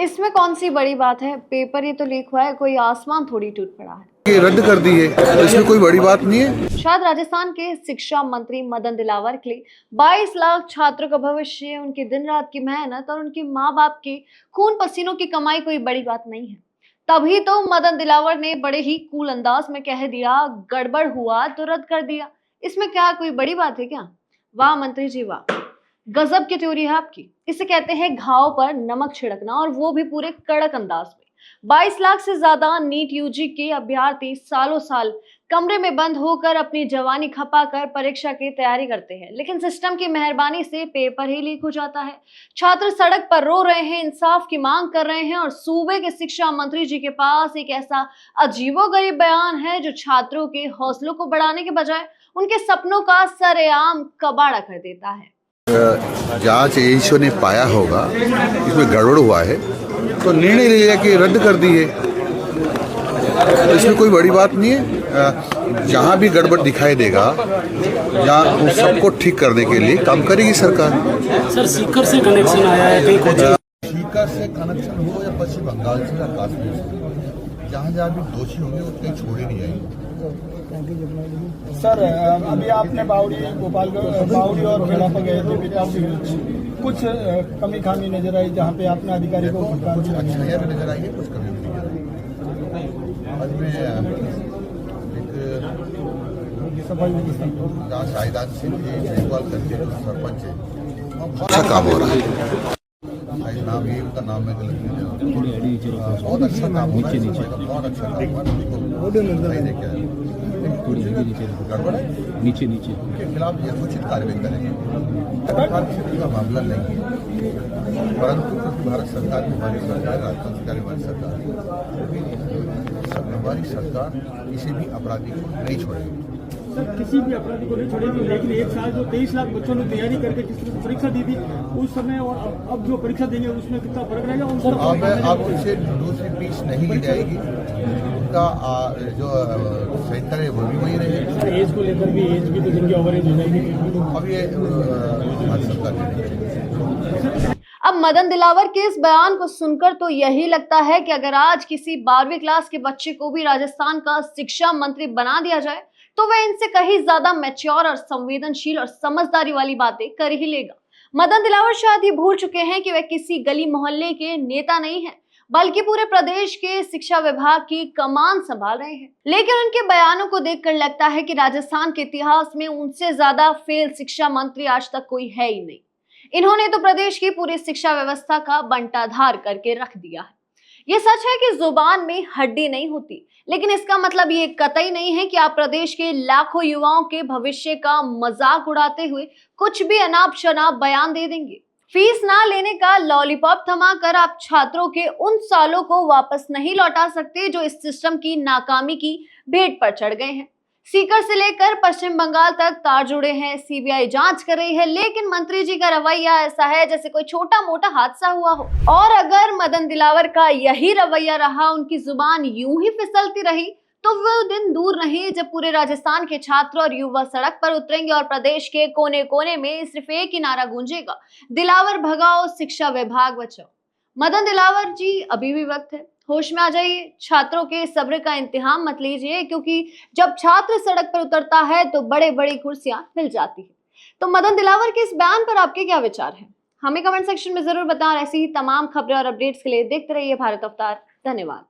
इसमें कौन सी बड़ी बात है? पेपर ही तो लीक हुआ है, कोई आसमान थोड़ी टूट पड़ा है। ये रद्द कर दी है तो इसमें कोई बड़ी बात नहीं है। शायद राजस्थान के शिक्षा मंत्री मदन दिलावर के लिए 22 लाख छात्रों का भविष्य, उनकी दिन रात की मेहनत और उनके माँ बाप के खून पसीनों की कमाई कोई बड़ी बात नहीं है। तभी तो मदन दिलावर ने बड़े ही कूल अंदाज में कह दिया, गड़बड़ हुआ तो रद्द कर दिया। इसमें क्या कोई बड़ी बात है क्या? वाह मंत्री जी वाह, गजब की थ्योरी है आपकी। इसे कहते हैं घाव पर नमक छिड़कना, और वो भी पूरे कड़क अंदाज में। 22 लाख से ज्यादा नीट यूजी के अभ्यर्थी सालों साल कमरे में बंद होकर अपनी जवानी खपाकर परीक्षा की तैयारी करते हैं, लेकिन सिस्टम की मेहरबानी से पेपर ही लीक हो जाता है। छात्र सड़क पर रो रहे हैं, इंसाफ की मांग कर रहे हैं, और सूबे के शिक्षा मंत्री जी के पास एक ऐसा अजीबोगरीब बयान है जो छात्रों के हौसलों को बढ़ाने के बजाय उनके सपनों का सरेआम कबाड़ा कर देता है। जांच एजेंसियों ने पाया होगा इसमें गड़बड़ हुआ है तो निर्णय लिया कि रद्द कर दी है, तो इसमें कोई बड़ी बात नहीं है। जहां भी गड़बड़ दिखाई देगा जहां उन सबको ठीक करने के लिए काम करेगी सरकार। सर सीकर से कनेक्शन आया है कहीं कोचिंग? सीकर से कनेक्शन हो या पश्चिम बंगाल से या कश्मीर से, जहाँ जहाँ भी दोषी होंगे वो कहीं छोड़े नहीं जाएंगे। सर अभी आपने बावड़ी बावड़ी और खेड़ा पर गए थे, कुछ कमी खामी नजर आई जहाँ पे आपने अधिकारी को कुछ अच्छाइयाँ भी नजर आई है, कुछ कमी भी नजर आई है। आज मैं एक सफाई जहाँ शाहिदान सिंह जी मेघवाल करके जो सरपंच है, अच्छा काम हो रहा है। नाम ये उनका नाम है गलत नहीं, बहुत अच्छा काम हो रहा है, बहुत अच्छा काम हो रहा है। गड़बड़ है नीचे उनके खिलाफ यथोचित कार्रवाई करेंगे। स्थिति का मामला नहीं है, परंतु भारत सरकार हमारी सरकार, राजस्थान सरकार हमारी सरकार, हमारी सरकार किसी भी अपराधी को नहीं छोड़ेगी। सर किसी भी अपराधी को नहीं छोड़ेगी, लेकिन एक साल जो 23 लाख बच्चों ने तैयारी करके जिस तरह से परीक्षा दी थी उस समय और अब जो परीक्षा देंगे उसमें कितना फर्क रहेगा? अब उनसे दूसरी फीस नहीं ली जाएगी, उनका जो सेंटर है वो भी वही रहेगा। एज को लेकर भी एज भी तो जिनकी ओवरेज हो जाएगी, अब ये भारत सरकार ने। अब मदन दिलावर के इस बयान को सुनकर तो यही लगता है कि अगर आज किसी 12वीं क्लास के बच्चे को भी राजस्थान का शिक्षा मंत्री बना दिया जाए तो वह इनसे कहीं ज्यादा मैच्योर और संवेदनशील और समझदारी वाली बातें कर ही लेगा। मदन दिलावर शायद ही भूल चुके हैं कि वह किसी गली मोहल्ले के नेता नहीं है, बल्कि पूरे प्रदेश के शिक्षा विभाग की कमान संभाल रहे हैं। लेकिन उनके बयानों को देखकर लगता है कि राजस्थान के इतिहास में उनसे ज्यादा फेल शिक्षा मंत्री आज तक कोई है ही नहीं। इन्होंने तो प्रदेश की पूरी शिक्षा व्यवस्था का बंटाधार करके रख दिया है। ये सच है कि जुबान में हड्डी नहीं होती, लेकिन इसका मतलब ये कतई नहीं है कि आप प्रदेश के लाखों युवाओं के भविष्य का मजाक उड़ाते हुए कुछ भी अनाप शनाप बयान दे देंगे। फीस ना लेने का लॉलीपॉप थमाकर आप छात्रों के उन सालों को वापस नहीं लौटा सकते जो इस सिस्टम की नाकामी की भेंट पर चढ़ गए हैं। सीकर से लेकर पश्चिम बंगाल तक तार जुड़े हैं, सीबीआई जांच कर रही है, लेकिन मंत्री जी का रवैया ऐसा है जैसे कोई छोटा मोटा हादसा हुआ हो। और अगर मदन दिलावर का यही रवैया रहा, उनकी जुबान यूं ही फिसलती रही, तो वो दिन दूर नहीं जब पूरे राजस्थान के छात्र और युवा सड़क पर उतरेंगे और प्रदेश के कोने कोने में सिर्फ एक ही नारा गूंजेगा, दिलावर भगाओ, शिक्षा विभाग बचाओ। मदन दिलावर जी अभी भी वक्त है, होश में आ जाइए। छात्रों के सब्र का इम्तिहान मत लीजिए, क्योंकि जब छात्र सड़क पर उतरता है तो बड़े बड़ी कुर्सियां मिल जाती है। तो मदन दिलावर के इस बयान पर आपके क्या विचार हैं? हमें कमेंट सेक्शन में जरूर बताएं। ऐसी ही तमाम खबरें और अपडेट्स के लिए देखते रहिए भारत अवतार। धन्यवाद।